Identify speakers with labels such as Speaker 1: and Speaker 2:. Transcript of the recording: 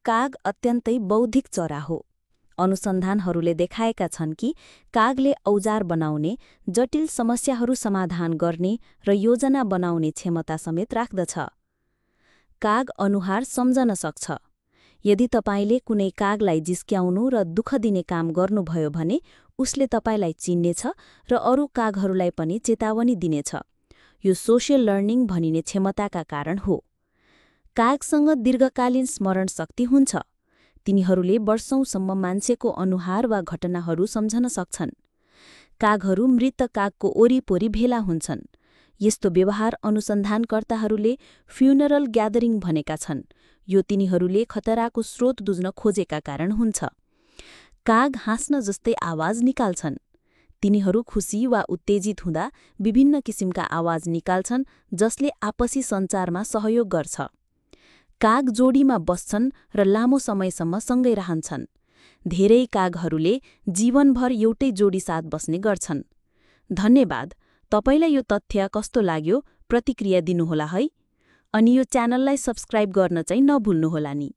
Speaker 1: काग अत्यन्तै बौद्धिक चरा हो। अनुसन्धानहरूले देखाएका छन् कि कागले औजार बनाउने, जटिल समस्याहरू समाधान गर्ने र योजना बनाउने क्षमता समेत राख्दछ। काग अनुहार सम्झन सक्छ। यदि तपाईले कुनै कागलाई जिस्क्याउनु र दुःख दिने काम गर्नुभयो भने उसले तपाईलाई चिन्नेछ र अरू कागहरूलाई पनि चेतावनी दिनेछ। यो सोशल लर्निङ भनिने क्षमताका कारण हो। कागसँग दीर्घकालीन स्मरण शक्ति हुन्छ। तिनीहरूले वर्षौंसम्म मान्छेको अनुहार वा घटनाहरू सम्झन सक्छन्। कागहरू मृत कागको वरिपरि भेला हुन्छन्। यस्तो व्यवहार अनुसन्धानकर्ताहरूले फ्युनरल ग्यादरिङ भनेका छन्। यो तिनीहरूले खतराको स्रोत बुझ्न खोजेका कारण हुन्छ। काग हाँस्न जस्तै आवाज निकाल्छन्। तिनीहरू खुसी वा उत्तेजित हुँदा विभिन्न किसिमका आवाज निकाल्छन् जसले आपसी सञ्चारमा सहयोग गर्छ। काग जोडीमा बस्छन् र लामो समयसम्म सँगै रहन्छन्। धेरै कागहरूले जीवनभर एउटै जोडी साथ बस्ने गर्छन्। धन्यवाद। तपाईलाई यो तथ्य कस्तो लाग्यो प्रतिक्रिया दिनुहोला है। अनि यो च्यानललाई सब्स्क्राइब गर्न चाहिँ नभुल्नुहोला नि।